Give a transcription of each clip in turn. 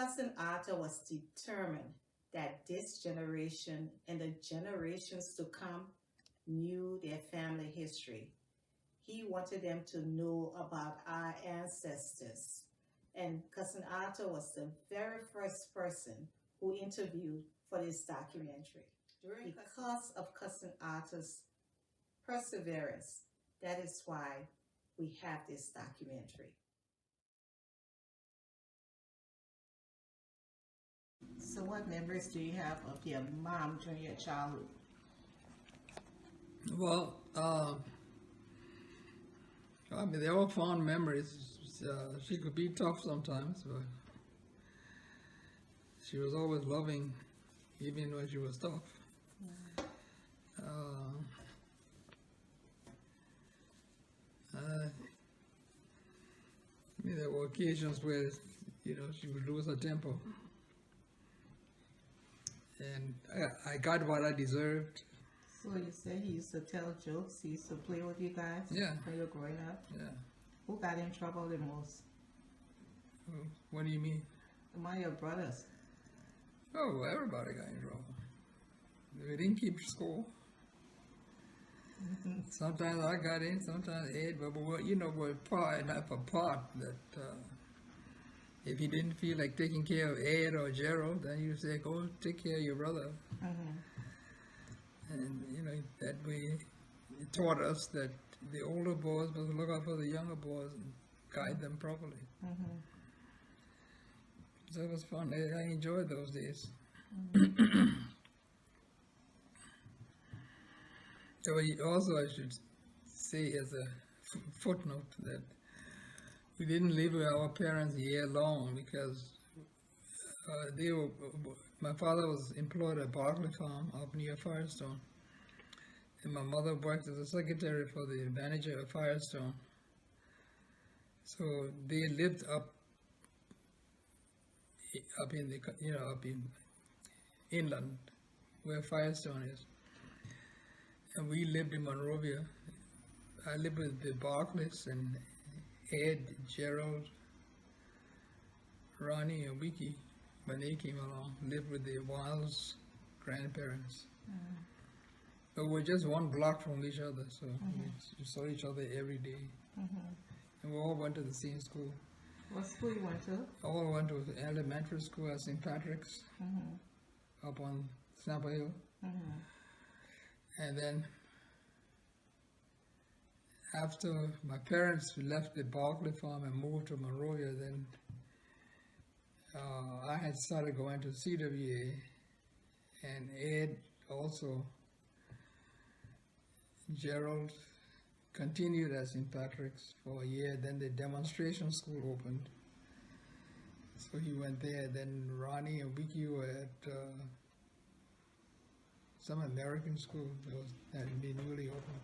Cousin Arthur was determined that this generation and the generations to come knew their family history. He wanted them to know about our ancestors. And Cousin Arthur was the very first person who interviewed for this documentary. Because of Cousin Arthur's perseverance, that is why we have this documentary. So what memories do you have of your mom during your childhood? Well, I mean, they're all fond memories. She could be tough sometimes, but she was always loving, even when she was tough. I mean, there were occasions where, she would lose her temper. And I got what I deserved. So you say he used to tell jokes, he used to play with you guys Yeah. when you were growing up? Yeah. Who got in trouble the most? What do you mean? Among your brothers? Oh, everybody got in trouble. We didn't keep score. Sometimes I got in, sometimes Ed, but we're part enough apart that if you didn't feel like taking care of Ed or Gerald, then you say, go take care of your brother. And, that way it taught us that the older boys must look out for the younger boys and guide them properly. So it was fun. I enjoyed those days. So also, I should say as a footnote that we didn't live with our parents a year long because my father was employed at Barclay farm up near Firestone, and my mother worked as a secretary for the manager of Firestone. So they lived up in the up in inland where Firestone is, and we lived in Monrovia. I lived with the Barclays and Ed, Gerald, Ronnie, and Wiki when they came along. Lived with the Wilds' grandparents. But we're just one block from each other, so we saw each other every day. And we all went to the same school. What school you went to? All went to elementary school at St. Patrick's, up on Snapper Hill. And then after my parents left the Barclay farm and moved to Monrovia, then I had started going to CWA, and Ed also, Gerald continued at St. Patrick's for a year. Then the demonstration school opened, so he went there. Then Ronnie and Wiki were at some American school that had been newly opened.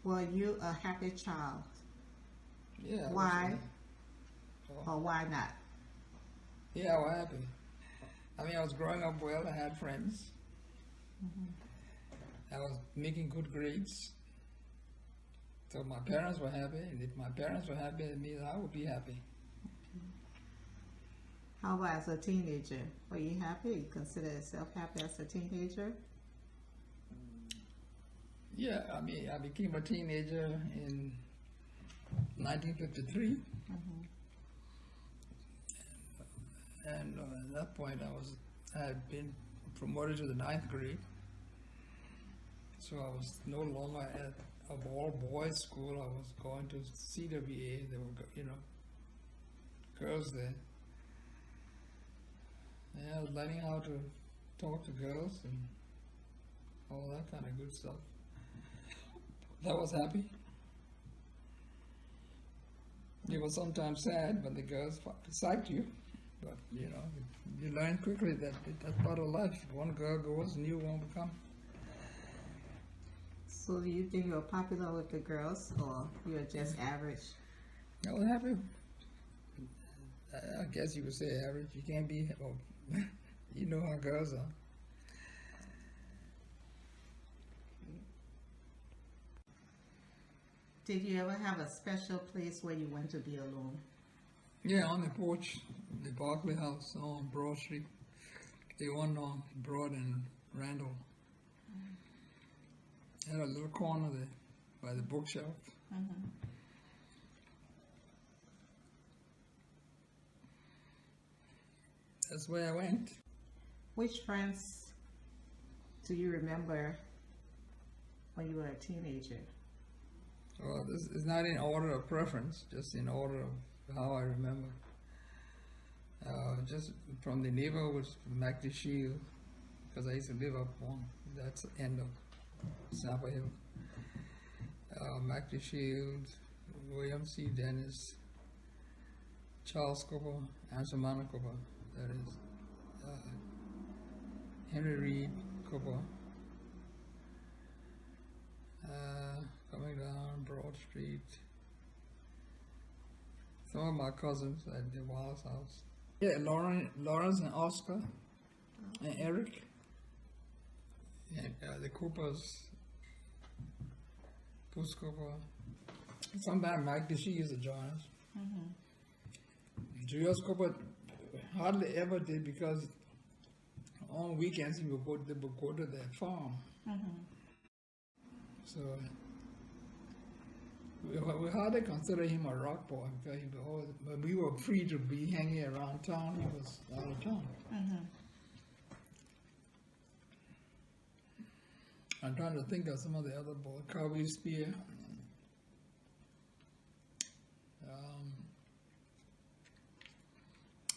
Were you a happy child? Yeah. Why? Or why not? Yeah, I was happy. I mean, I was growing up well. I had friends. I was making good grades. So my parents were happy, and if my parents were happy, it means I would be happy. How about as a teenager? Were you happy? You consider yourself happy as a teenager? Yeah, I mean, I became a teenager in 1953. And at that point, I had been promoted to the 9th grade. So I was no longer at a all-boys school. I was going to CWA. There were, girls there. And I was learning how to talk to girls and all that kind of good stuff. I was happy. It was sometimes sad when the girls psyched you, but you learn quickly that that's part of life. One girl goes, new one will come. So do you think you were popular with the girls, or you were just average? I was happy. I guess you would say average. You can't be, you know how girls are. Did you ever have a special place where you went to be alone? Yeah, on the porch, the Barclay house on Broad Street. The one on Broad and Randall. Had a little corner there by the bookshelf. That's where I went. Which friends do you remember when you were a teenager? Well, this is not in order of preference, just in order of how I remember. Just from the neighborhood, Mackley Shield, because I used to live up on that end of Snapper Hill. Mackley Shield, William C. Dennis, Charles Cooper, Ansamana Cooper, that is, Henry Reed Cooper, coming down Broad Street. Some of my cousins at the Wallace house. Yeah, Lawrence and Oscar and Eric. And the Coopers, Bruce Cooper. Sometimes Mike she used to join us. Julius Cooper hardly ever did because on weekends they would go to their farm. So we hardly consider him a rock boy because when we were free to be hanging around town, he was out of town. I'm trying to think of some of the other boys. Kirby Spear.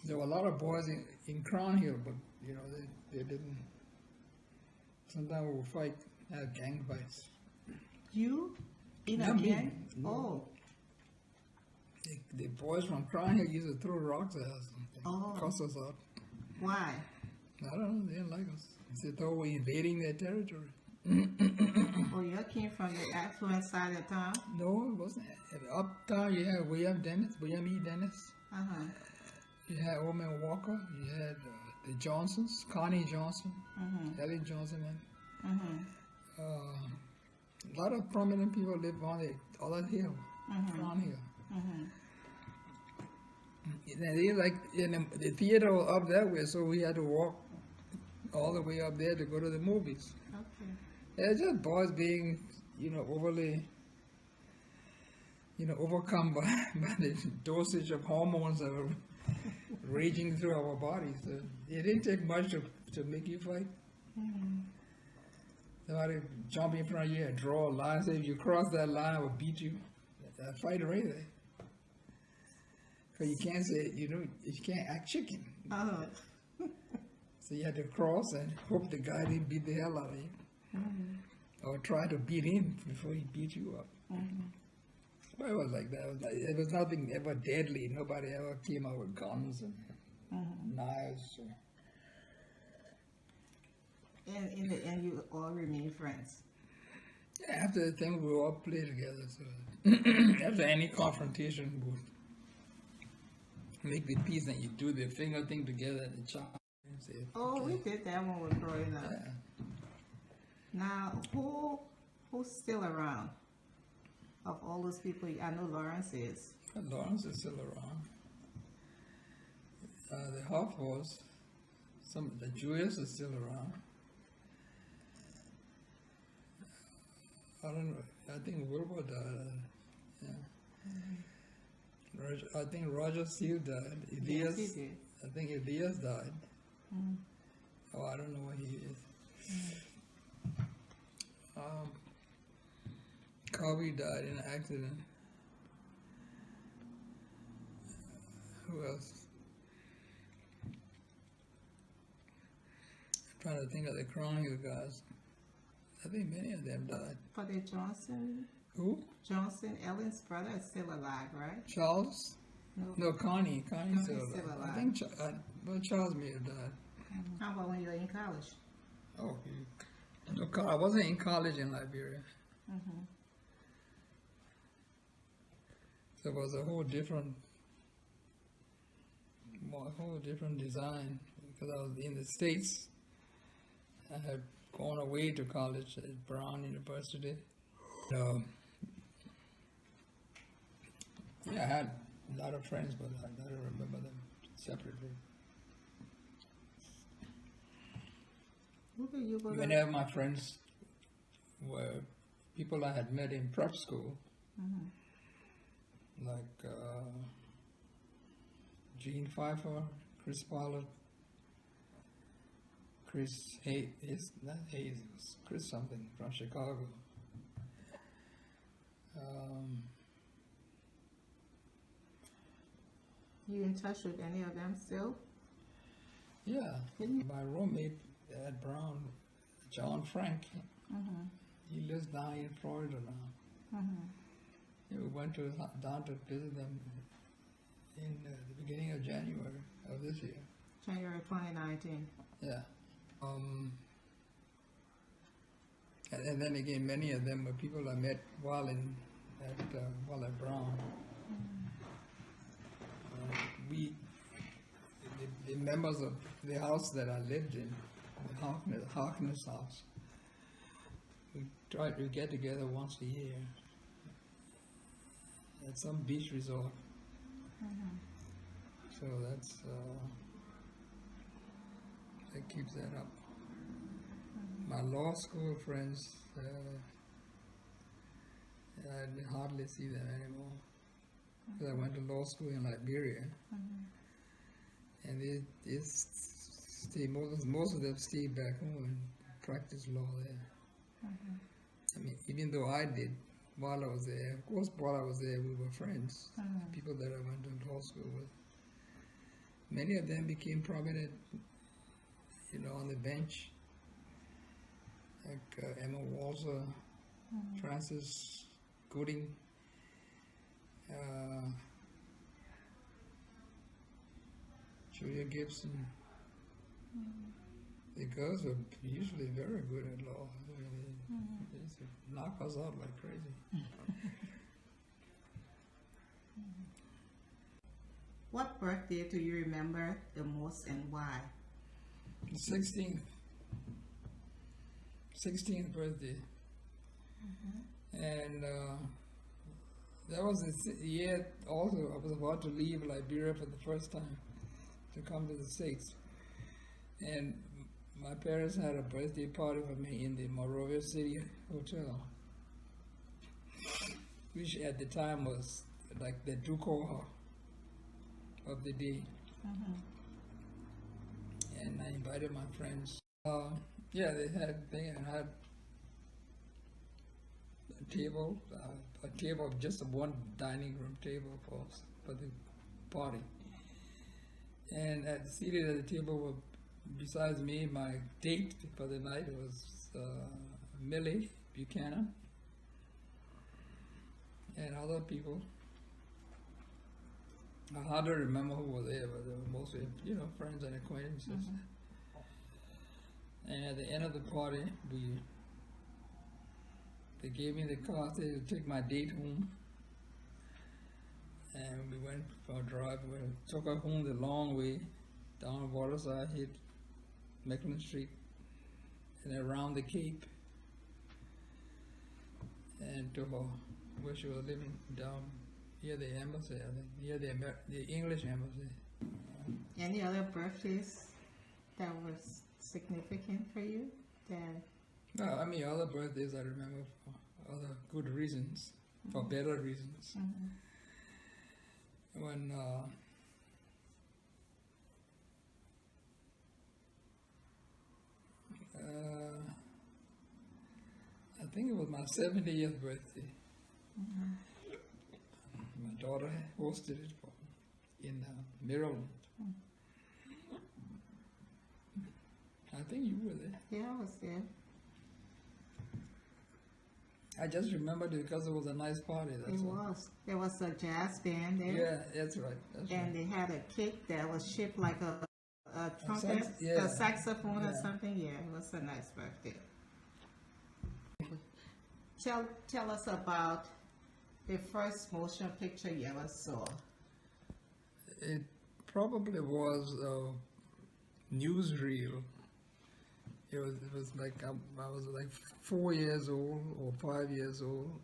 There were a lot of boys in Crown Hill, but you know they didn't. Sometimes we would fight, have gang fights. You? In a Not me. gang? No. Oh. The boys from Crown Hill used to throw rocks at us and cuss us out. Why? I don't know, they didn't like us. They thought we were invading their territory. Oh, you came from the affluent side of town? No, it wasn't. Uptown you had William E. Dennis. You had Old Man Walker. You had the Johnsons, Connie Johnson, Ellie Johnson. A lot of prominent people live on the other hill, Crown Hill. And they like the theater was up that way, so we had to walk all the way up there to go to the movies. Okay. It's just boys being, overly, overcome by the dosage of hormones that were raging through our bodies. So it didn't take much to make you fight. Somebody jump in front of you and draw a line, say if you cross that line, I will beat you. That fight right there. Because you can't say, you can't act chicken. So you had to cross and hope the guy didn't beat the hell out of you. Or try to beat him before he beat you up. But it was like that. It was nothing ever deadly. Nobody ever came out with guns and knives. And in the end, you all remain friends. Yeah, after the thing, we all play together. So after any confrontation, we would make the peace and you do the finger thing together and chop. Oh, we did that when we were growing up. Yeah. Now, who's still around? Of all those people, I know Lawrence is. Lawrence is still around. The Hawthorns, the Julius is still around. I don't know. I think Wilbur died. I think Roger Steele died. Elias, Yes, he did. I think Elias died. Oh, I don't know where he is. Kobe died in an accident. Who else? I'm trying to think of the Crown Hill guys. I think many of them died. For the Johnson? Who? Johnson, Ellen's brother is still alive, right? Charles? No, Connie's still alive. Still alive. I think Charles may have died. How about when you were in college? Oh, no, I wasn't in college in Liberia. So it was a whole different design because I was in the States. I had gone away to college at Brown University. Yeah, I had a lot of friends, but I don't remember them separately. Who do you go to? Many of my friends were people I had met in prep school, like Gene Pfeiffer, Chris Pollard, Chris Hayes, not Hayes, it was Chris something from Chicago. You in touch with any of them still? Yeah, my roommate at Brown, John Frank, he lives down in Florida now. Yeah, we went down to visit them in the beginning of January of this year. January 2019. Yeah. And then again, many of them were people I met while at Brown. The members of the house that I lived in, the Harkness house, we tried to get together once a year at some beach resort. So that keeps that up. My law school friends, I hardly see them anymore. Because I went to law school in Liberia, and they stay, most of them stayed back home and practiced law there. I mean, even though I did while I was there, of course, while I was there, we were friends, people that I went to law school with. Many of them became prominent, on the bench, like Emma Walzer, Francis Gooding, Julia Gibson. The girls were usually very good at law. They used to knock us out like crazy. What birthday do you remember the most and why? The 16th birthday. And that was the year also I was about to leave Liberia for the first time to come to the States. And my parents had a birthday party for me in the Monrovia City Hotel, which at the time was like the Dukoha of the day. And I invited my friends. Yeah, they had a table of just one dining room table for the party. And seated at the table were, besides me, my date for the night was Millie Buchanan and other people. I hardly remember who was there, but they were mostly, friends and acquaintances. And at the end of the party, they gave me the car to take my date home. And we went for a drive. We took her home the long way, down Waterside, hit Macklin Street, and around the Cape, and to her, where she was living down near the embassy, I think, near the English embassy. Any other birthdays that was significant for you? No, I mean, other birthdays I remember for other good reasons, for better reasons. When I think it was my 70th birthday. My daughter hosted it in Maryland. I think you were there. Yeah, I was there. I just remembered it because it was a nice party. That's all. Was. There was a jazz band there. Yeah, that's right. And they had a cake that was shaped like a trumpet, a saxophone or something. Yeah, it was a nice birthday. Tell us about the first motion picture you ever saw. It probably was a newsreel. It was like I was like 4 years old or 5 years old,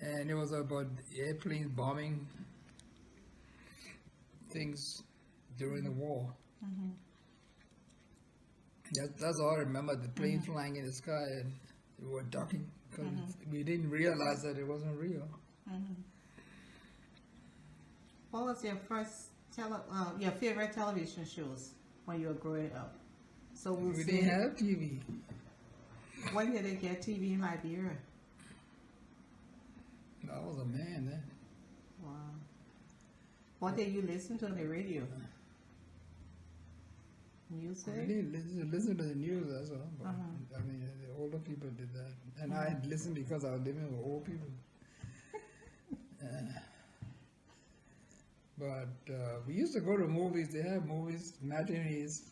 and it was about airplanes bombing things during the war. That's all I remember, the plane flying in the sky and we were ducking because we didn't realize that it wasn't real. What was your first your favorite television shows when you were growing up? So we'll We say, didn't have TV. when did they get TV in Liberia? I was a man then. Wow. What did you listen to on the radio? Music? We didn't listen to the news, that's all. But, I mean, the older people did that. And I listened because I was living with old people. But we used to go to movies. They have movies, matinees.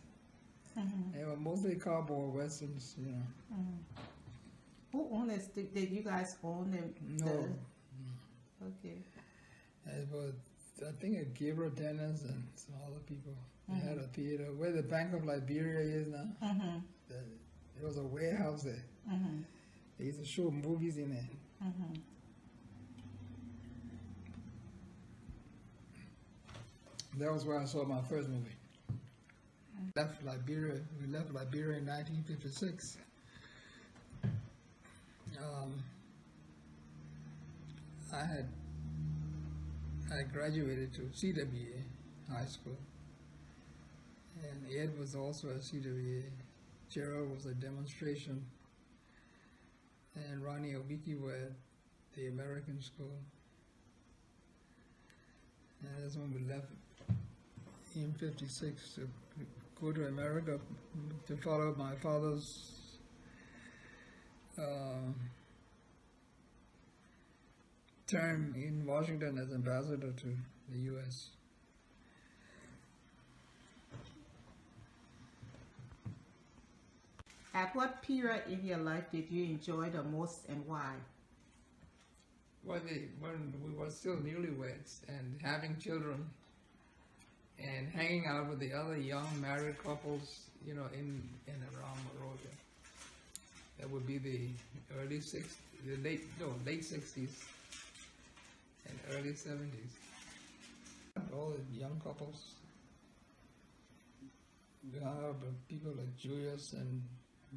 They were mostly cowboy westerns, you know. Who owned this? Did you guys own them? No. Okay. It was, I think, a Gabriel Dennis and some other people. They had a theater where the Bank of Liberia is now. There was a warehouse there. They used to show movies in there. That was where I saw my first movie. Left Liberia. We left Liberia in 1956. I graduated to CWA high school, and Ed was also at CWA. Gerald was a demonstration, and Ronnie Obiki were at the American school. And that's when we left in 56 to go to America to follow my father's term in Washington as ambassador to the U.S. At what period in your life did you enjoy the most and why? When we were still newlyweds and having children and hanging out with the other young married couples, you know, in and around Monrovia. That would be the late 60s and early 70s. All the young couples. We have people like Julius and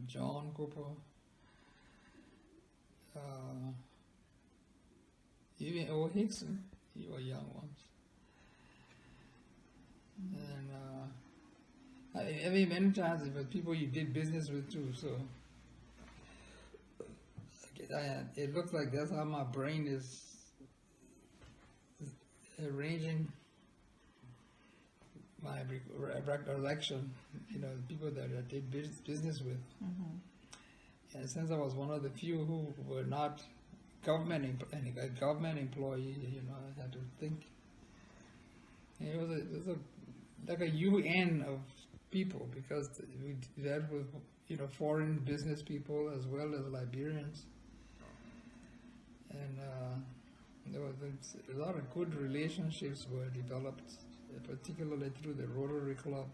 John Cooper. Even O. Hickson, you were young ones. And I mean, many times it was people you did business with too, so it looks like that's how my brain is arranging my recollection, you know, people that I did business with. And since I was one of the few who were not a government employee, you know, I had to think. And it was like a UN of people, because we dealt with, you know, foreign business people as well as Liberians. And there was a lot of good relationships were developed, particularly through the Rotary Club.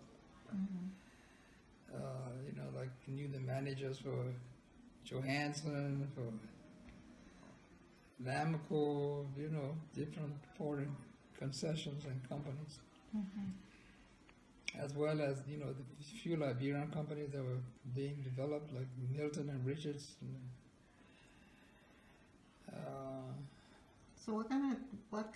You know, like knew the managers for Johansson, for Lamco, you know, different foreign concessions and companies. As well as, you know, the few Liberian companies that were being developed, like Milton and Richards. So what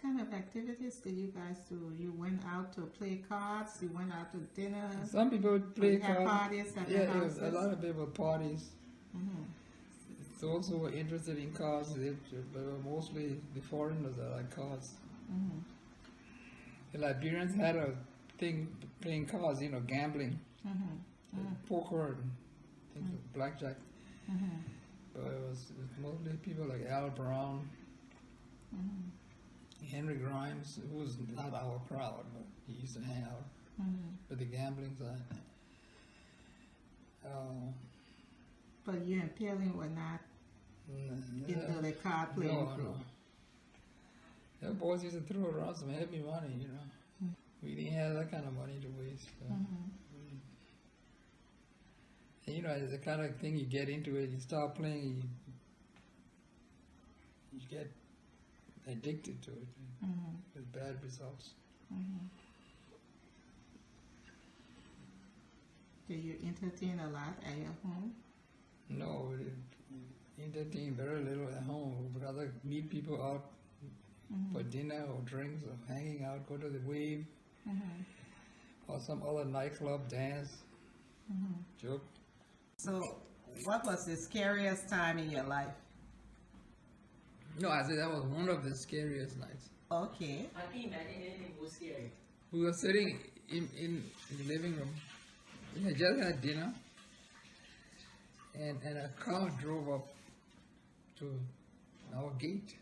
kind of activities did you guys do? You went out to play cards, you went out to dinner? Some people would play had cards. parties at the houses? A lot of people parties. Those who were interested in cards, they were mostly the foreigners that like cards. The Liberians had a thing playing cards, you know, gambling, poker, and things like blackjack. But it was mostly people like Al Brown, Henry Grimes, who was not our crowd, but he used to hang out with the gambling side. But you and Peeling were not into the card playing group? The boys used to throw around some heavy money, you know. We didn't have that kind of money to waste. So. And, you know, it's the kind of thing you get into it, you start playing, you get addicted to it with bad results. Do you entertain a lot at your home? No, we entertain very little at home. We'd rather meet people out for dinner or drinks or hanging out, go to the Wave or some other nightclub, dance, joke. So, what was the scariest time in your life? No, I said that was one of the scariest nights. Okay. I can't imagine anything more scary. We were sitting in the living room. We had just had dinner, and a car drove up to our gate.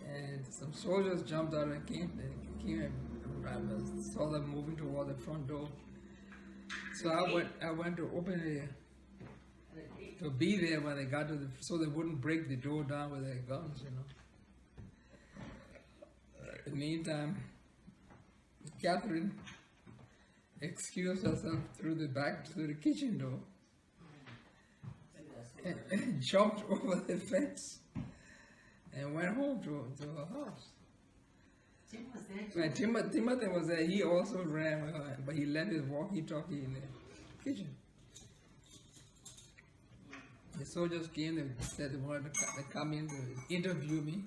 And some soldiers jumped out and came and saw them moving toward the front door. So I went to open it, to be there when they got to so they wouldn't break the door down with their guns, you know. In the meantime, Catherine excused herself through the kitchen door and jumped over the fence and went home to her house. Tim was there. When Timothy was there, he also ran with her, but he left his walkie-talkie in the kitchen. The soldiers came and said they wanted to come in to interview me.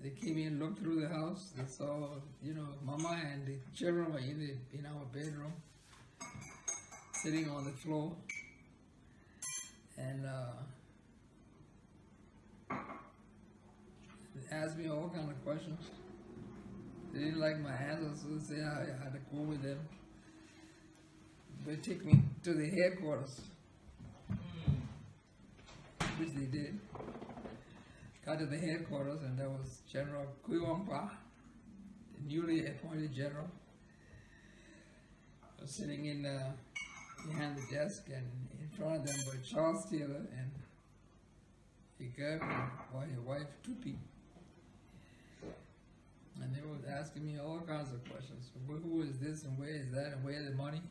They came in, looked through the house. They saw, Mama and the children were in our bedroom, sitting on the floor, and they asked me all kind of questions. They didn't like my answers, so they said I had to go with them. They took me to the headquarters, which they did. Got to the headquarters, and there was General Kuiwampa, the newly appointed general, was sitting behind the desk, and in front of them were Charles Taylor and a girlfriend or his wife, Tupi. And they were asking me all kinds of questions. Who is this, and where is that, and where is the money?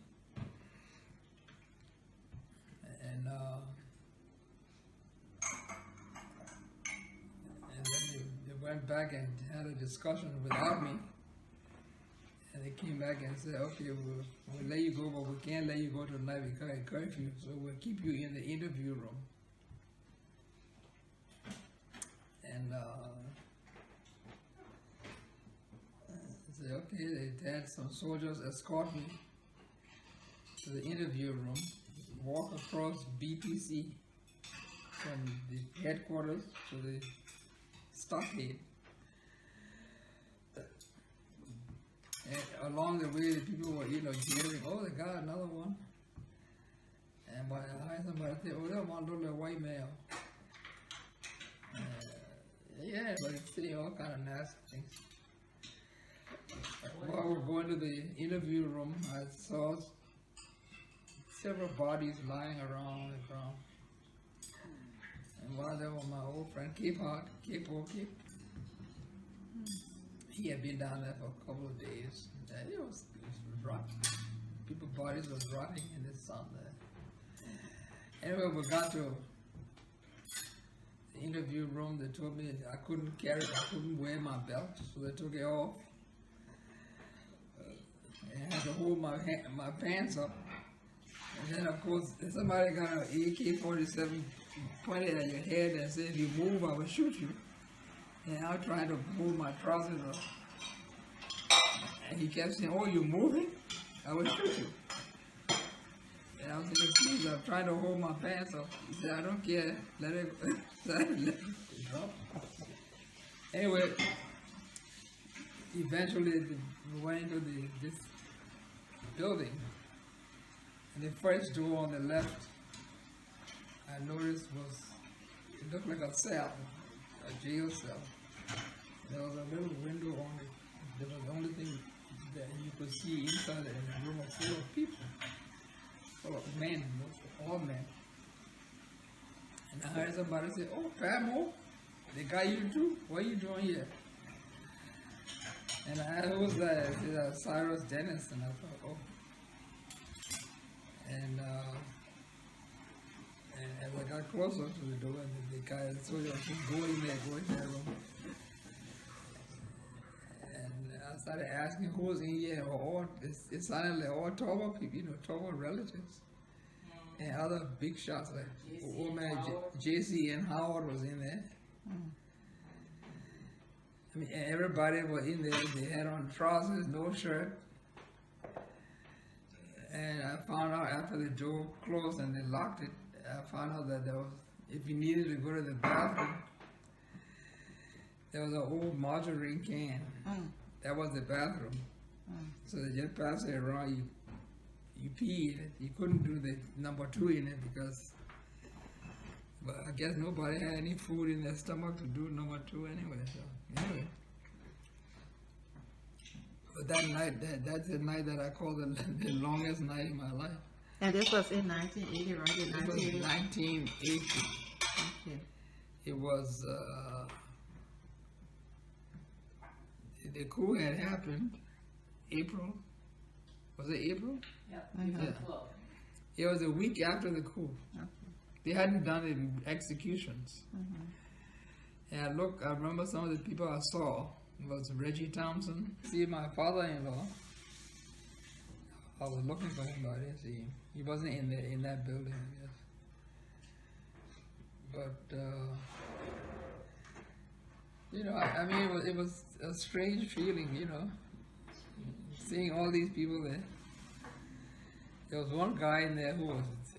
And then they went back and had a discussion without me. And they came back and said, okay, we'll let you go, but we can't let you go tonight because of curfew, so we'll keep you in the interview room. And I said, okay, they had some soldiers escort me to the interview room, walk across BPC from the headquarters to the stockade. And along the way, the people were, jeering, oh, they got another one. And by somebody said, oh, that one little white male. Yeah, but it's saying all kind of nasty things. While we were going to the interview room, I saw several bodies lying around the ground. And one of them was my old friend, Cape O'Keefe. He had been down there for a couple of days. And it was rotten. People's bodies were rotting in the sun there. Anyway, we got to the interview room. They told me I couldn't wear my belt, so they took it off. And I had to hold my pants up. And then, of course, somebody got an AK-47 pointed at your head and said, if you move, I will shoot you. And I was trying to move my trousers up. And he kept saying, oh, you're moving? I will shoot you. And I was saying, please, I'm trying to hold my pants up. He said, I don't care. Let it drop. Anyway, eventually we went into this building. And the first door on the left, I noticed it looked like a cell, a jail cell. There was a little window on it. That was the only thing that you could see inside it, and the room was full of people, full of men, all men. And I heard somebody say, oh, Padmore, they got you too? What are you doing here? And I heard it was Cyrus Dennis, and I thought, oh. And And as I got closer to the door, and the guy, the soldier said, go in that room. And I started asking who was in here. It sounded like all Togo people, Togo relatives. And other big shots like old man JC and Howard was in there. I mean, everybody was in there. They had on trousers, no shirt. And I found out after the door closed and they locked it, I found out that there was, if you needed to go to the bathroom, there was an old margarine can. That was the bathroom. So they just passed it around. You peed. You couldn't do the number 2 in it but I guess nobody had any food in their stomach to do number 2 anyway. So anyway, but that night, that's the night that I call the longest night in my life. And this was in 1980, right? It was 1980. Okay. It was the coup had happened April. Was it April? Yeah. It was a week after the coup. Okay. They hadn't done the executions. And I remember some of the people I saw. It was Reggie Thompson. See, my father-in-law, I was looking for him, but I didn't see him. He wasn't in that building, I guess. But, I mean, it was a strange feeling, seeing all these people there. There was one guy in there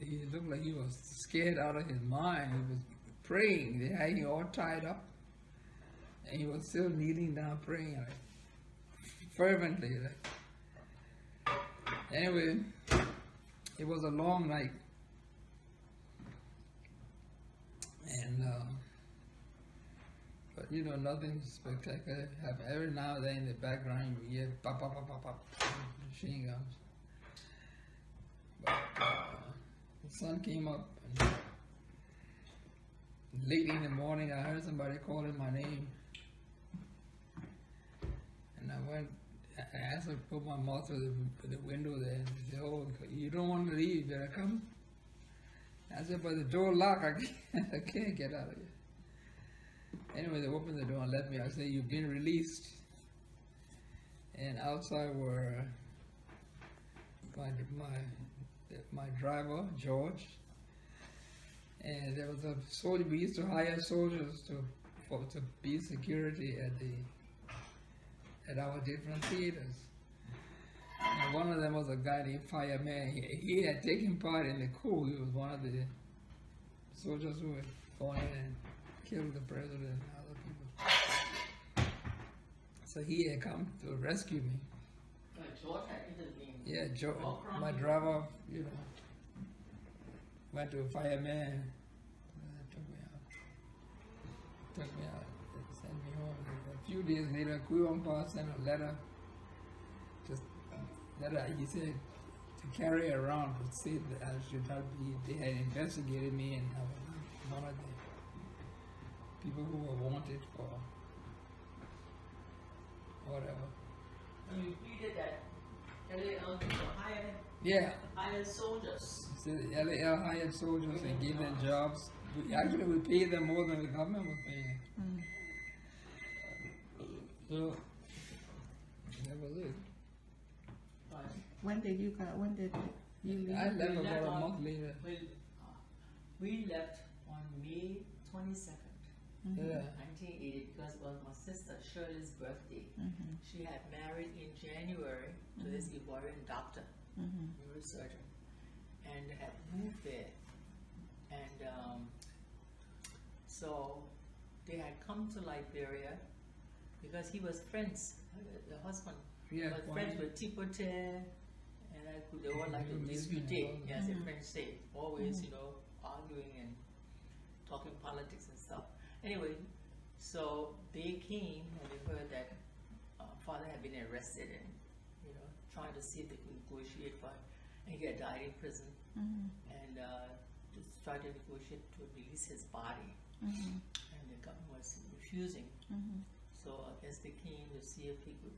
he looked like he was scared out of his mind. He was praying. They had him all tied up. And he was still kneeling down praying, fervently. Anyway, it was a long night. And, but nothing spectacular happened. Every now and then in the background you hear pop, pop, pop, pop, pop, machine guns. But the sun came up, and late in the morning I heard somebody calling my name. And I asked her to put my mouth to the window there, and she said, oh, you don't want to leave, you better come. I said, but the door locked, I can't get out of here. Anyway, they opened the door and let me. I said, you've been released. And outside were my driver, George, and there was a soldier. We used to hire soldiers to be security at our different theaters. And one of them was a guy named Fireman. He had taken part in the coup. He was one of the soldiers who had gone in and killed the president and other people. So he had come to rescue me. George had intervened. Yeah, George, my driver, went to a fireman, took me out, sent me home. A few days later, Kuyompa sent a letter, he said to carry around, to say that I should not be, they had investigated me and I was one of the people who were wanted for whatever. And you pleaded that LAL people hired soldiers. So the LAL hired soldiers and gave them jobs. We paid them more than the government was paying. So that was it. When did you leave? I left about a month later. We left on May 22nd, 1980, because it was my sister Shirley's birthday. She had married in January to this Ivorian doctor, neurosurgeon, and had moved there. And so they had come to Liberia because he was friends, the husband was friends with Tipote, and they all like to dispute, as the French say, always, arguing and talking politics and stuff. Anyway, so they came and they heard that father had been arrested and, trying to see if they could negotiate for him. And he had died in prison. And just tried to negotiate to release his body. And the government was refusing. So I guess they came to see if he could,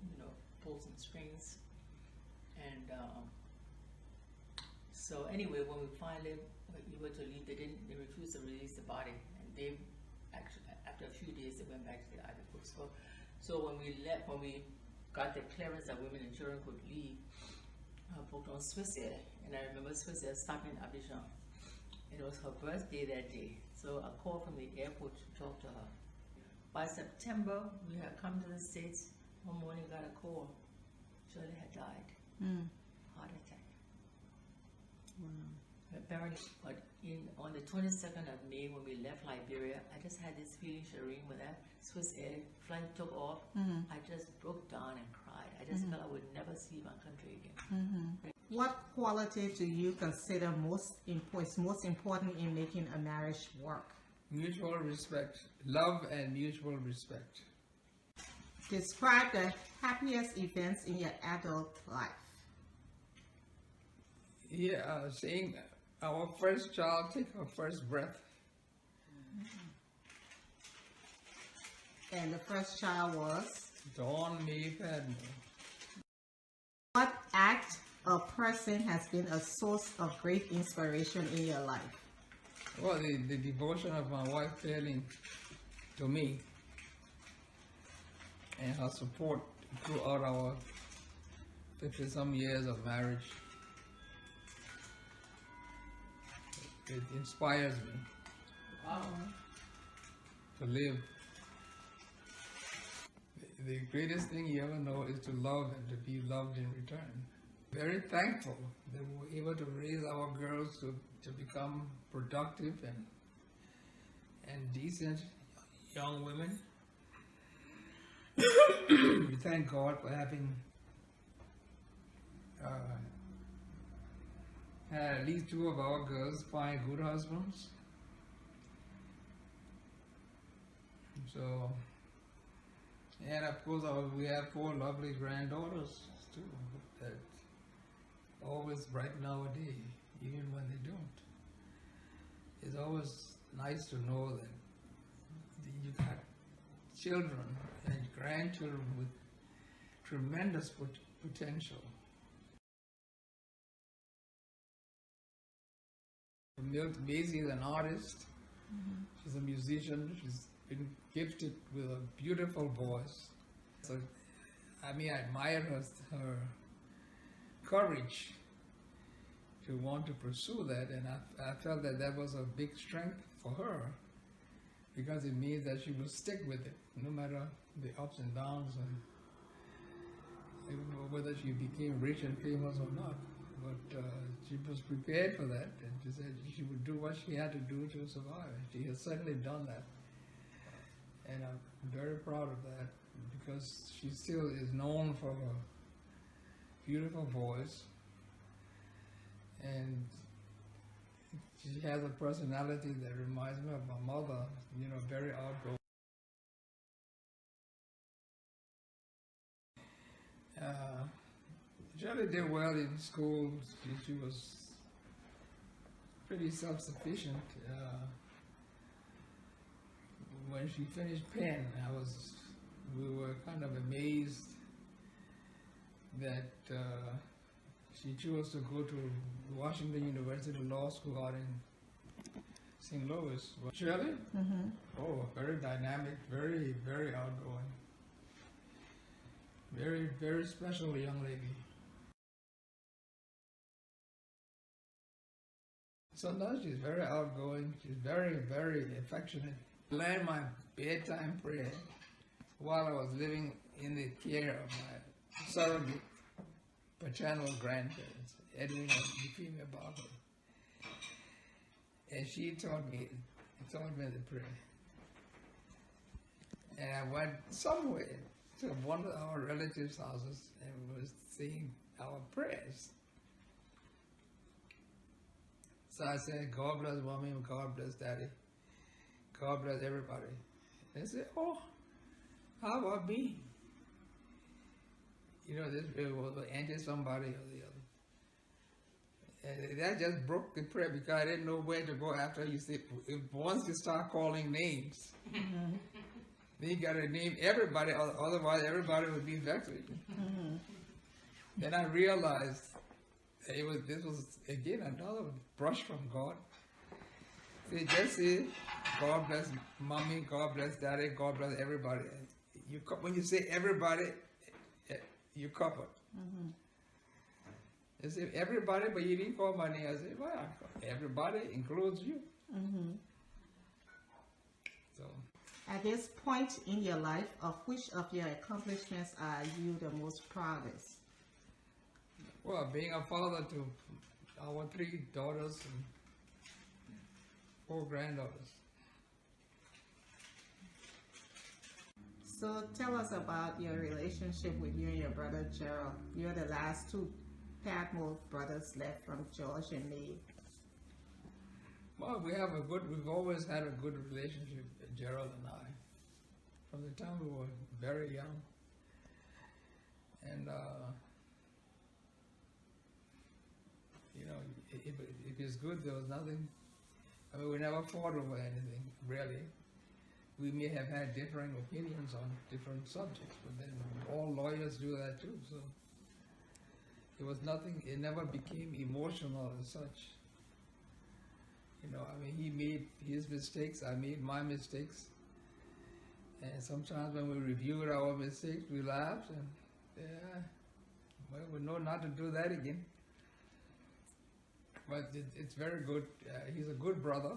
pull some strings. And So anyway, when we finally were able to leave, they refused to release the body, and they actually, after a few days, they went back to the Ivory Coast. So when we left, when we got the clearance that women and children could leave, I booked on Swiss Air, and I remember Swiss Air stopping in Abidjan. It was her birthday that day, so I called from the airport to talk to her. By September, we had come to the States. One morning, got a call. Shirley had died. Heart attack. Apparently, but on the 22nd of May, when we left Liberia, I just had this feeling, Shireen, when that Swiss Air flight took off, I just broke down and cried. I just felt I would never see my country again. What quality do you consider most important in making a marriage work? Mutual respect, love and mutual respect. Describe the happiest events in your adult life. Yeah, seeing our first child take her first breath. And the first child was? Dawn May Padmore. What act or person has been a source of great inspiration in your life? Well, the devotion of my wife Fairley to me and her support throughout our 50-some years of marriage. It inspires me to live. The greatest thing you ever know is to love and to be loved in return. Very thankful that we were able to raise our girls to become productive and decent young women. We thank God for having had at least 2 of our girls find good husbands. So, and of course we have 4 lovely granddaughters too that always brighten our day, even when they don't. It's always nice to know that you got children and grandchildren with tremendous potential. Maisie is an artist. She's a musician. She's been gifted with a beautiful voice. So, I mean, I admire her courage to want to pursue that, and I felt that was a big strength for her, because it means that she will stick with it, no matter the ups and downs, and even whether she became rich and famous or not. But she was prepared for that, and she said she would do what she had to do to survive. She has certainly done that, and I'm very proud of that, because she still is known for her beautiful voice, and she has a personality that reminds me of my mother, you know, very outgoing. Shirley did well in school. She was pretty self-sufficient. When she finished Penn, we were kind of amazed that she chose to go to Washington University Law School out in St. Louis. Shirley? Oh, very dynamic, very, very outgoing. Very, very special young lady. Sometimes she's very outgoing. She's very, very affectionate. I learned my bedtime prayer while I was living in the care of my surrogate paternal grandparents, Edwin and Euphemia Barclay. And she taught me the prayer. And I went somewhere to one of our relatives' houses and was saying our prayers. So I said, God bless Mommy, God bless Daddy, God bless everybody. They said, oh, how about me? You know, this will enter somebody or the other. And that just broke the prayer, because I didn't know where to go after. You said, once you start calling names, then you got to name everybody, otherwise everybody would be vexed with you. Then I realized This was again another brush from God. See, just say, God bless mommy, God bless daddy, God bless everybody. When you say everybody, you cover. Mm-hmm. You say everybody, but you didn't call my name. I say, well, everybody includes you. Mm-hmm. So, at this point in your life, of which of your accomplishments are you the most proudest? well, being a father to our 3 daughters and 4 granddaughters. So tell us about your relationship with you and your brother Gerald. You're the last 2 Padmore brothers left from George and Maeve. Well, we've always had a good relationship, Gerald and I, from the time we were very young. And, if it's good, there was nothing. I mean, we never fought over anything, really. We may have had differing opinions on different subjects, but then all lawyers do that too, so it was nothing, it never became emotional as such. I mean, he made his mistakes, I made my mistakes, and sometimes when we reviewed our mistakes, we laughed, and well, we know not to do that again. But it's very good. He's a good brother,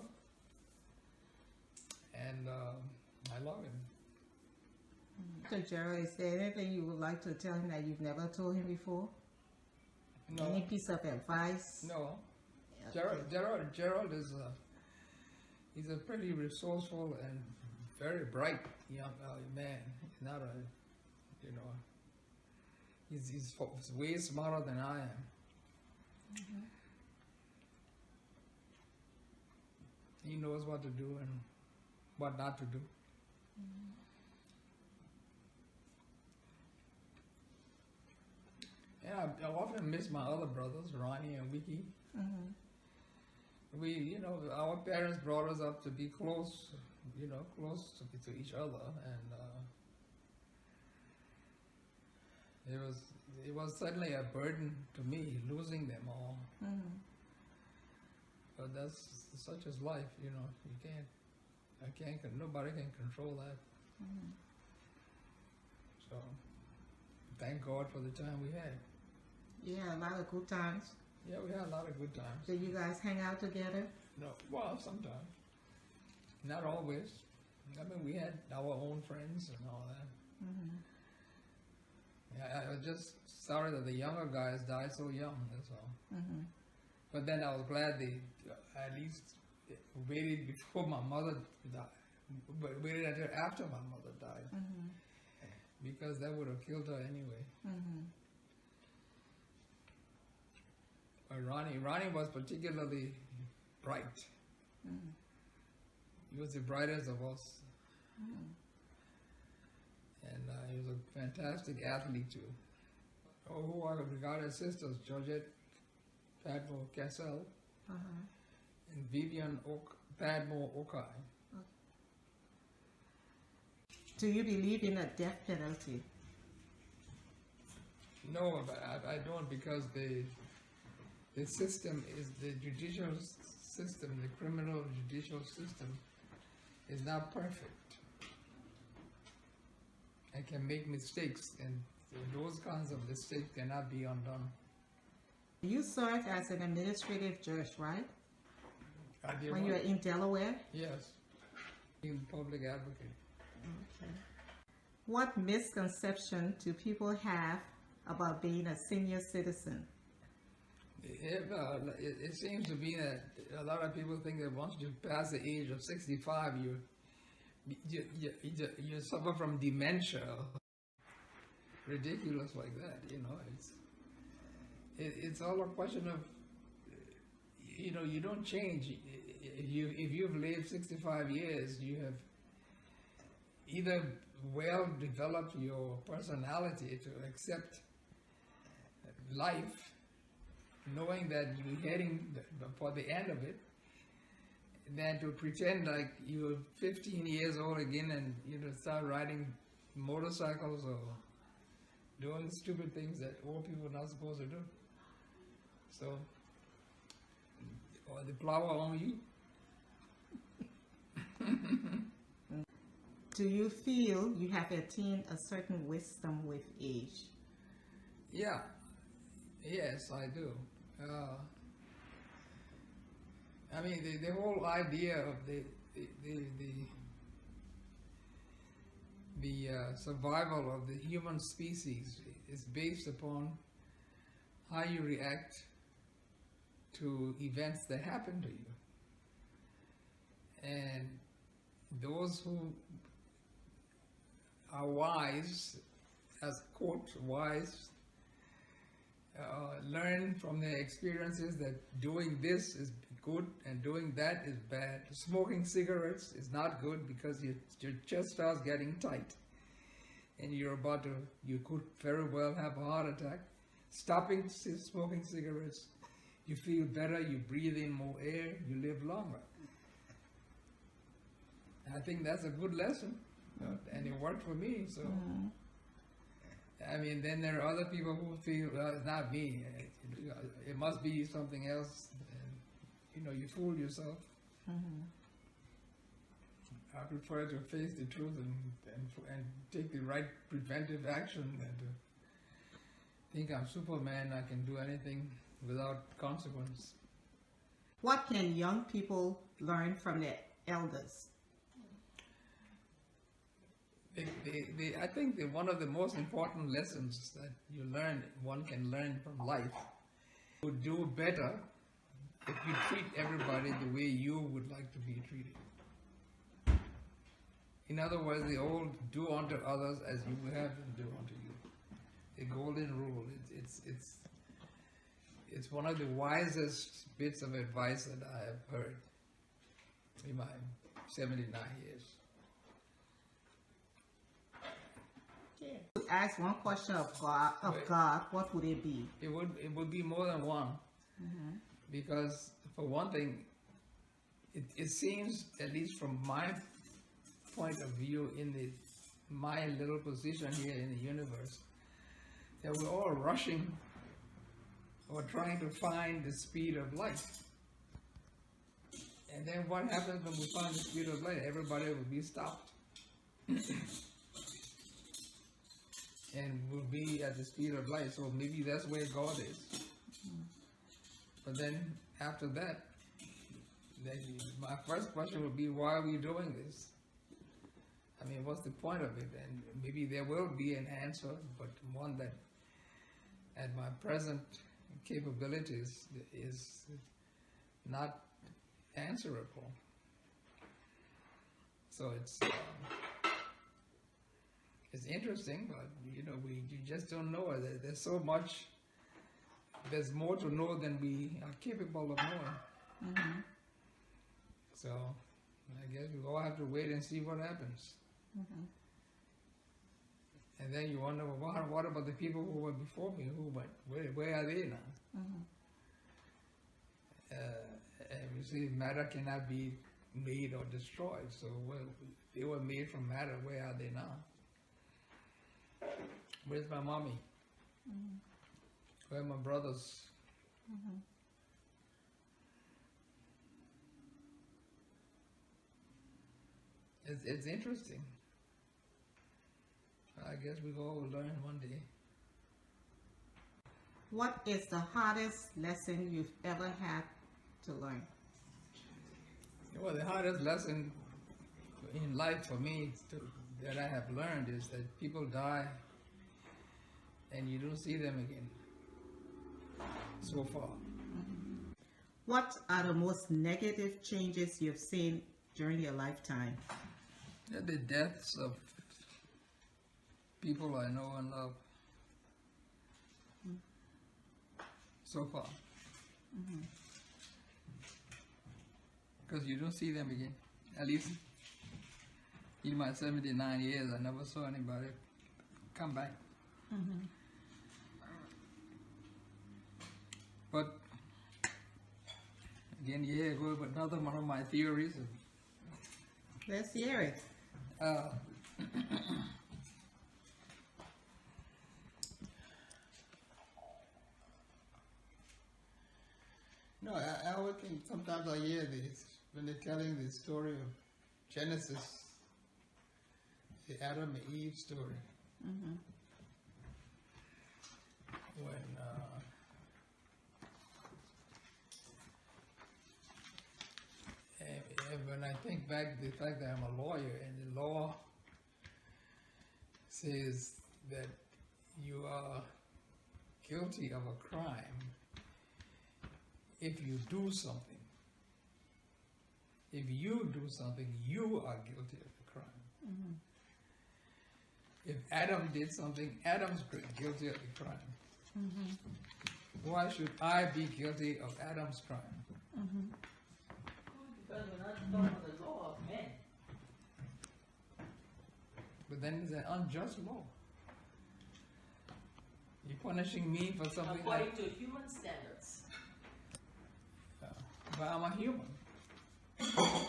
and I love him. So Gerald, is there anything you would like to tell him that you've never told him before? No. Any piece of advice? No. Gerald is he's a pretty resourceful and very bright young man. Not he's way smarter than I am. Mm-hmm. He knows what to do and what not to do. Mm-hmm. And I often miss my other brothers, Ronnie and Vicky. Mm-hmm. Our parents brought us up to be close, close to each other, and it was certainly a burden to me losing them all. Mm-hmm. But such is life, nobody can control that. Mm-hmm. So, thank God for the time we had. Yeah, a lot of good times. Yeah, we had a lot of good times. Did you guys hang out together? No, well, sometimes. Not always. I mean, we had our own friends and all that. Mm-hmm. Yeah, I was just sorry that the younger guys died so young, that's all. Mm-hmm. But then I was glad they at least waited before my mother died. But waited until after my mother died. Mm-hmm. Because that would have killed her anyway. Mm-hmm. Ronnie was particularly bright. Mm-hmm. He was the brightest of us. Mm-hmm. And he was a fantastic athlete too. Who I regard as sisters, Georgette Padmore Cassell Uh-huh. and Vivian Padmore Okai. Do you believe in a death penalty? No, I don't, because the system is the judicial system, the criminal judicial system is not perfect. And can make mistakes, and those kinds of mistakes cannot be undone. You served as an administrative judge, right? I did When what? you were in Delaware? Yes, being public advocate. Okay. What misconception do people have about being a senior citizen? It seems to be that a lot of people think that once you pass the age of 65, you suffer from dementia. Ridiculous like that, It's all a question of, you don't change. If you've lived 65 years, you have either well developed your personality to accept life, knowing that you're heading for the end of it, than to pretend like you're 15 years old again and start riding motorcycles or doing stupid things that old people are not supposed to do. So, or the flower on you. Do you feel you have attained a certain wisdom with age? Yeah, yes, I do. I mean, the whole idea of the survival of the human species is based upon how you react to events that happen to you. And those who are wise, as quote, wise, learn from their experiences that doing this is good and doing that is bad. Smoking cigarettes is not good because your chest starts getting tight and you could very well have a heart attack. Stopping smoking cigarettes, you feel better, you breathe in more air, you live longer. I think that's a good lesson, and it worked for me. So, I mean, then there are other people who feel, well, it's not me. It must be something else. And, you fool yourself. I prefer to face the truth and take the right preventive action than to think I'm Superman, I can do anything without consequence. What can young people learn from their elders? I think that one of the most important lessons that one can learn from life, to do better if you treat everybody the way you would like to be treated. In other words, the old "do unto others as you would have them do unto you," the golden rule. It's one of the wisest bits of advice that I have heard in my 79 years. Ask one question of God, what would it be? It would be more than one, because for one thing, it seems, at least from my point of view, in my little position here in the universe, that we're all rushing or trying to find the speed of light. And then what happens when we find the speed of light? Everybody will be stopped. And we'll be at the speed of light, so maybe that's where God is. But then after that, my first question would be, why are we doing this? I mean, what's the point of it? And maybe there will be an answer, but one that at my present capabilities is not answerable. So it's interesting, but you just don't know. There's so much. There's more to know than we are capable of knowing. So I guess we all have to wait and see what happens. And then you wonder, well, what about the people who were before me? Who went? Where are they now? And you see, matter cannot be made or destroyed. So they were made from matter. Where are they now? Where's my mommy? Where are my brothers? It's interesting. I guess we all will learn one day. What is the hardest lesson you've ever had to learn? Well, the hardest lesson in life for me that I have learned is that people die and you don't see them again so far. What are the most negative changes you've seen during your lifetime? The deaths of people I know and love so far. Because you don't see them again. At least in my 79 years, I never saw anybody come back. But again, here goes another one of my theories. Let's hear it. think sometimes I hear this when they're telling the story of Genesis, the Adam and Eve story. Mm-hmm. When I think back to the fact that I'm a lawyer and the law says that you are guilty of a crime if you do something. If you do something, you are guilty of the crime. Mm-hmm. If Adam did something, Adam's guilty of the crime. Mm-hmm. Why should I be guilty of Adam's crime? Mm-hmm. Because we're not talking about the law of men. But then it's an unjust law. You're punishing me for something According to human standards. but I'm a human. Well,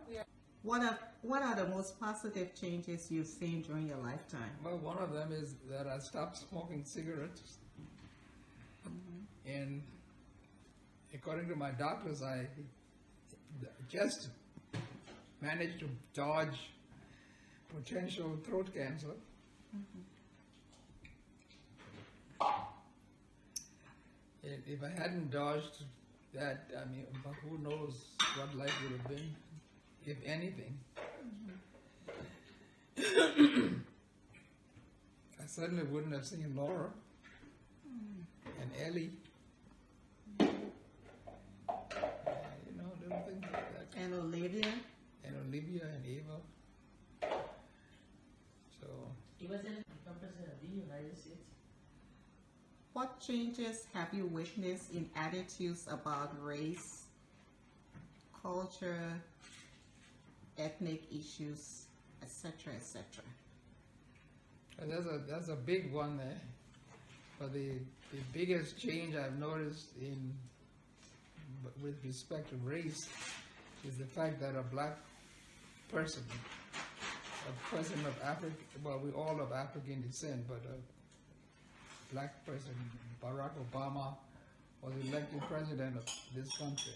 we are. What are the most positive changes you've seen during your lifetime? Well, one of them is that I stopped smoking cigarettes. Mm-hmm. And according to my doctors, I just managed to dodge potential throat cancer. Mm-hmm. If I hadn't dodged that, I mean, who knows what life would have been, if anything. I certainly wouldn't have seen Laura and Ellie. Little things like that. And Olivia? And Olivia and Ava. So, He was in the President of the United States. What changes have you witnessed in attitudes about race, culture, ethnic issues, etc., etc.? that's a big one there. But the biggest change I've noticed with respect to race is the fact that a black person, a person of African, well, we all of African descent, but a black person, Barack Obama, was elected president of this country.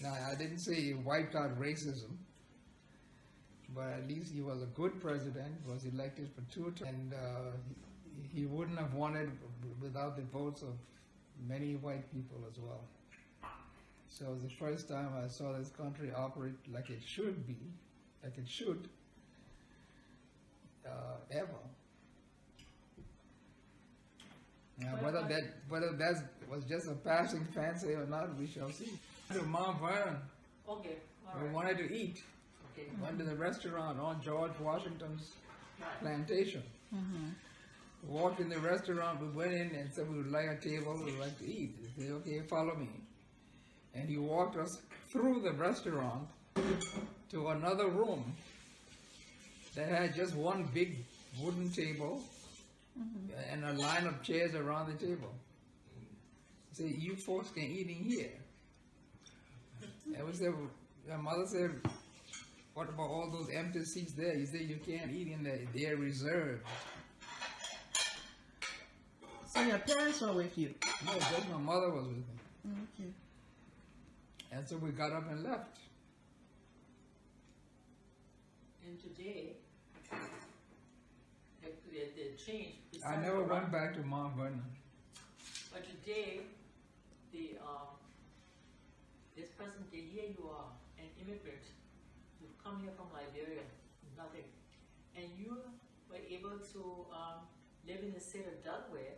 Now, I didn't say he wiped out racism, but at least he was a good president, was elected for 2 terms, and he wouldn't have won it without the votes of many white people as well. So it was the first time I saw this country operate like it should be, like it should, ever. Now, whether that was just a passing fancy or not, we shall see. To Mount Vernon, Okay, all we right. wanted to eat. Okay. Went to the restaurant on George Washington's plantation. Mm-hmm. Walked in the restaurant, we went in and said we would like a table, we would like to eat. He said, okay, follow me. And he walked us through the restaurant to another room that had just one big wooden table and a line of chairs around the table. He said, you folks can eat in here. And we said, my mother said, what about all those empty seats there? He said, you can't eat in there, they're reserved. So your parents were with you? No, just my mother was with me. Okay. And so we got up and left. And today, the change. I never went back to Mount Vernon. But today, this present day, here you are, an immigrant. You've come here from Liberia, nothing. And you were able to live in the state of Delaware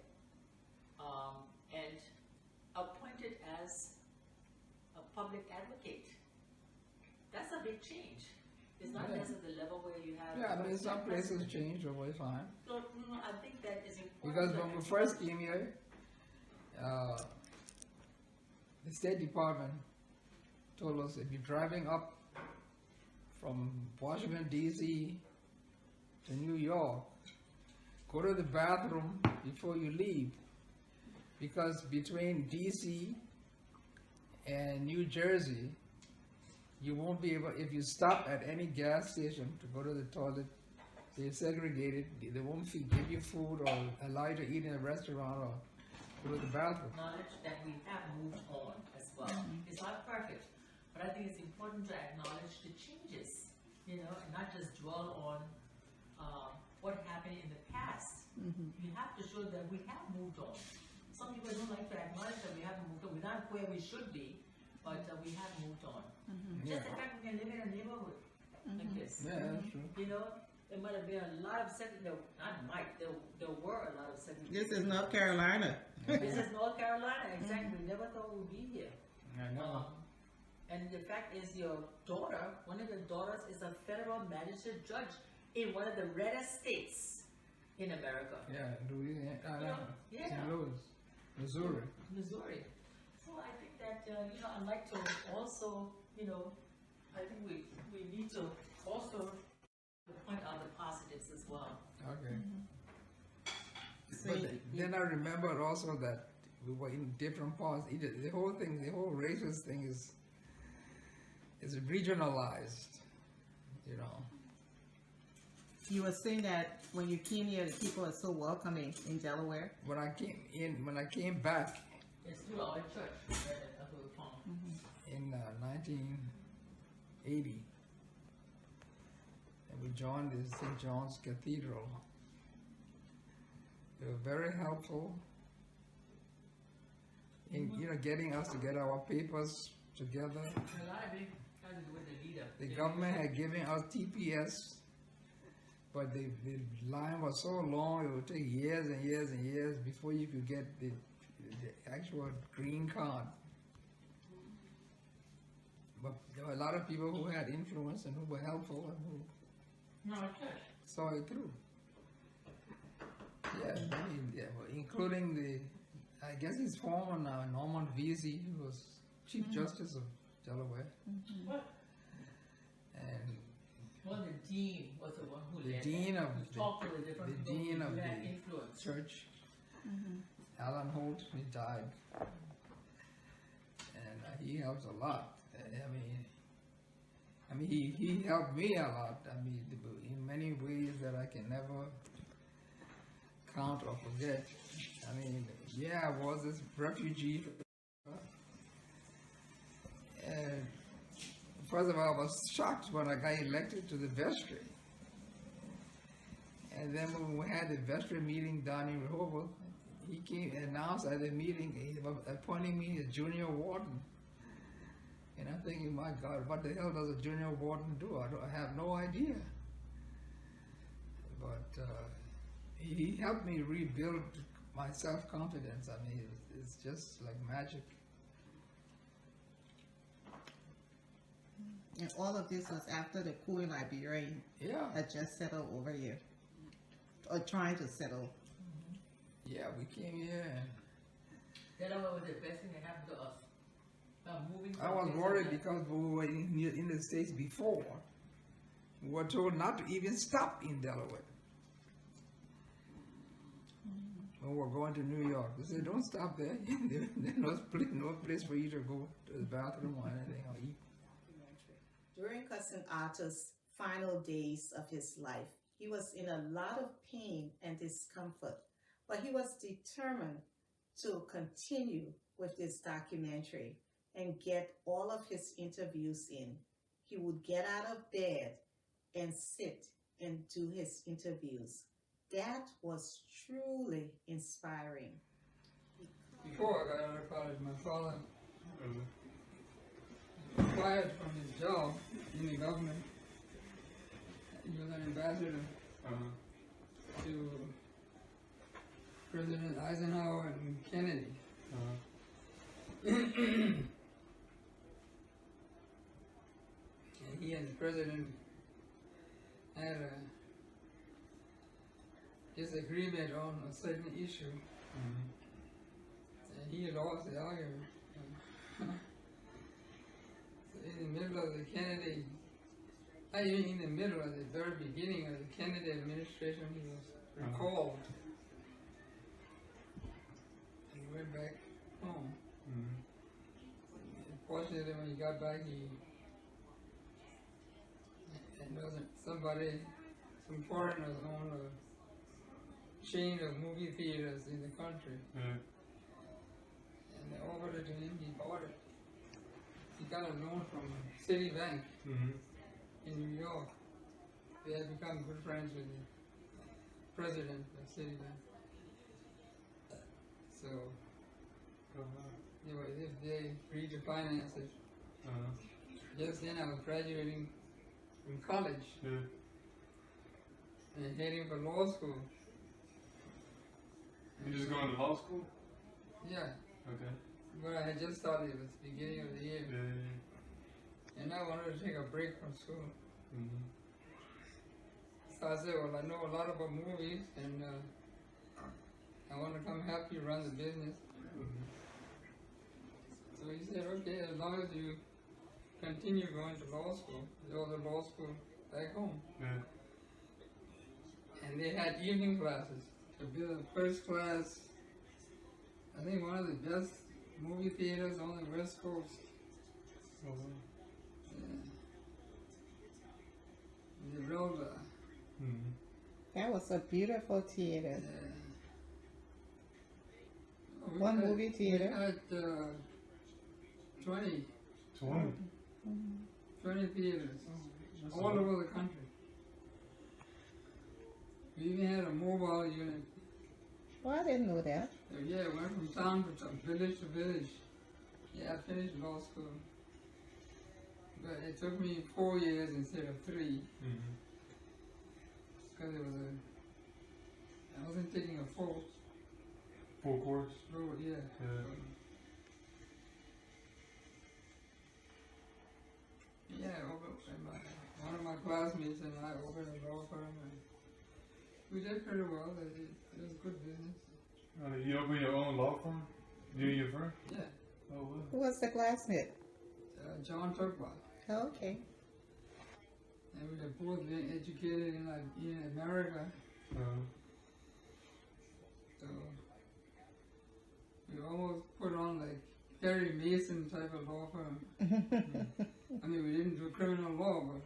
and appointed as a public advocate. That's a big change. It's not just at the level where you have. Yeah, I mean, some places changed over fine. So, I think that is important. Because when we first came here, the State Department told us if you're driving up from Washington, D.C. to New York, go to the bathroom before you leave. Because between D.C. and New Jersey, you won't be able, if you stop at any gas station to go to the toilet, they're segregated, they won't give you food or allow you to eat in a restaurant Go to the bathroom. Acknowledge that we have moved on as well. It's not perfect, but I think it's important to acknowledge the changes, you know, and not just dwell on what happened in the past. You have to show that we have moved on. Some people don't like to acknowledge that we haven't moved on. We're not where we should be, but we have moved on. Just the fact we can live in a neighborhood like this. Yeah, that's true. You know, there might have been a lot of there were a lot of segregation. This is North Carolina. This is North Carolina, exactly. We never thought we'd be here. I know. And the fact is, your daughter, one of your daughters, is a federal magistrate judge in one of the reddest states in America. Yeah, Louisiana. Yeah. St. Louis, Missouri. Missouri. So I think that, you know, I'd like to also, you know, I think we need to also point out the positives as well. Okay. But then I remembered also that we were in different parts. The whole thing, the whole racist thing is regionalized, you know. You were saying that when you came here, the people are so welcoming in Delaware. When I came back It's through our church, at the farm. in 1980, and we joined the St. John's Cathedral. They were very helpful in getting us to get our papers together. A lot of it has to do with the leader. The government had given us TPS, but the line was so long, it would take years and years and years before you could get the actual green card. But there were a lot of people who had influence and who were helpful and who saw it through. Yeah, well, including I guess his former now, Norman Vesey, who was Chief Justice of Delaware. And well, the dean was the one who the led dean that. of We talked to the different people dean who of had the influence. church, Alan Holt, he died, and he helps a lot. I mean, he helped me a lot. I mean, in many ways that I can never count or forget. I mean, yeah, I was this refugee. And first of all, I was shocked when I got elected to the vestry. And then when we had the vestry meeting down in Rehoboth, he came and announced at the meeting, he was appointing me as junior warden. And I'm thinking, my God, what the hell does a junior warden do? I have no idea. But he helped me rebuild my self-confidence. I mean, it's just like magic. And all of this was after the coup in Liberia had just settled over here, or trying to settle. Yeah, we came here and Delaware was the best thing that happened to us. Moving I was worried because we were in the States before. We were told not to even stop in Delaware. When we were going to New York, they said, don't stop there. There's no place for you to go to the bathroom or anything or eat. During Cousin Arthur's final days of his life, he was in a lot of pain and discomfort, but he was determined to continue with this documentary and get all of his interviews in. He would get out of bed and sit and do his interviews. That was truly inspiring. Before I got out of college, my father fired from his job in the government. He was an ambassador to President Eisenhower and Kennedy. And he and the president had a disagreement on a certain issue. And he lost the argument. In the middle of the Kennedy, not even in the middle, at the very beginning of the Kennedy administration, he was recalled. And he went back home. Fortunately, when he got back, and there was some foreigners owned a chain of movie theaters in the country. offered it to him. He bought it. He got a loan from Citibank in New York. They had become good friends with the president of Citibank. So, anyway, they agreed to finance it. Just then I was graduating from college and heading for law school. You just going to law school? Yeah. Okay. But I had just started at the beginning of the year. And I wanted to take a break from school. So I said, well, I know a lot about movies and I want to come help you run the business. So he said, okay, as long as you continue going to law school, go to law school back home. And they had evening classes to build a first class, I think one of the best movie theaters on the West Coast. They built That was a beautiful theater. One movie theater? We had 20 theaters all over the country. We even had a mobile unit. Well, I didn't know that. So yeah, went from town to town, village to village. Yeah, I finished law school. But it took me 4 years instead of 3. Because I wasn't taking a full course? Oh, yeah. One of my classmates and I opened a law firm and we did pretty well. It was good business. You opened your own law firm? You and your firm? Yeah. Oh, wow. Who was the classmate? John Turkbach. Oh, okay. And we had both been educated in America. So we almost put on like Perry Mason type of law firm. I mean, we didn't do criminal law, but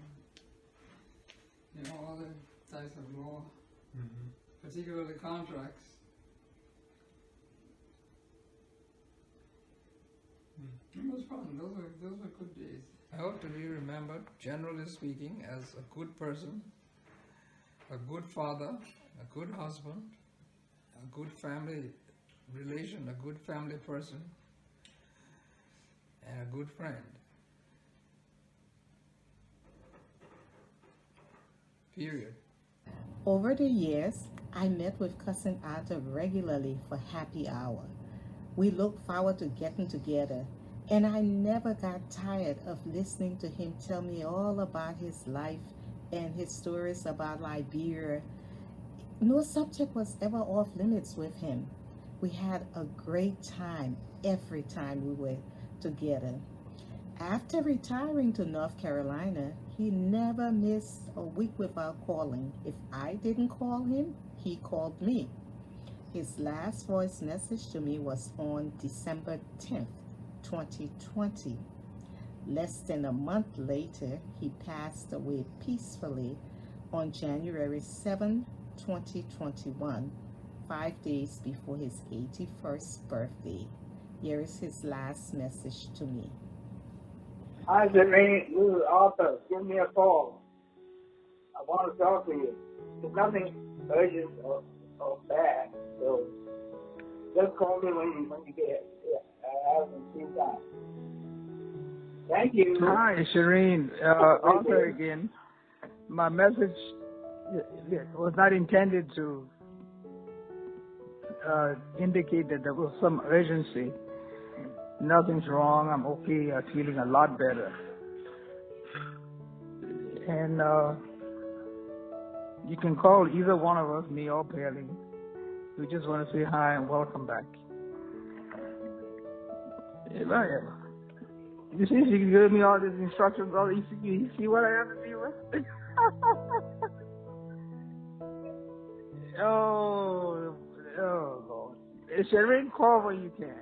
other types of law, particularly contracts. It was fun. Those were good days. I hope to be remembered, generally speaking, as a good person, a good father, a good husband, a good family relation, a good family person, and a good friend. Period. Over the years, I met with Cousin Arthur regularly for happy hour. We looked forward to getting together, and I never got tired of listening to him tell me all about his life and his stories about Liberia. No subject was ever off limits with him. We had a great time every time we were together. After retiring to North Carolina, he never missed a week without calling. If I didn't call him, he called me. His last voice message to me was on December 10th, 2020. Less than a month later, he passed away peacefully on January 7, 2021, 5 days before his 81st birthday. Here is his last message to me. Hi, Jimmy. This is Arthur. Give me a call. I want to talk to you. It's nothing urgent or bad, so just call me when you get here. I have some free time. Thank you. Hi, Shireen. Arthur again. My message was not intended to indicate that there was some urgency. Nothing's wrong. I'm okay. I'm feeling a lot better. And you can call either one of us, me or Perry. We just want to say hi and welcome back. You see, she gave me all these instructions. You see what I have to deal with? Oh, Lord. Shireen, call when you can.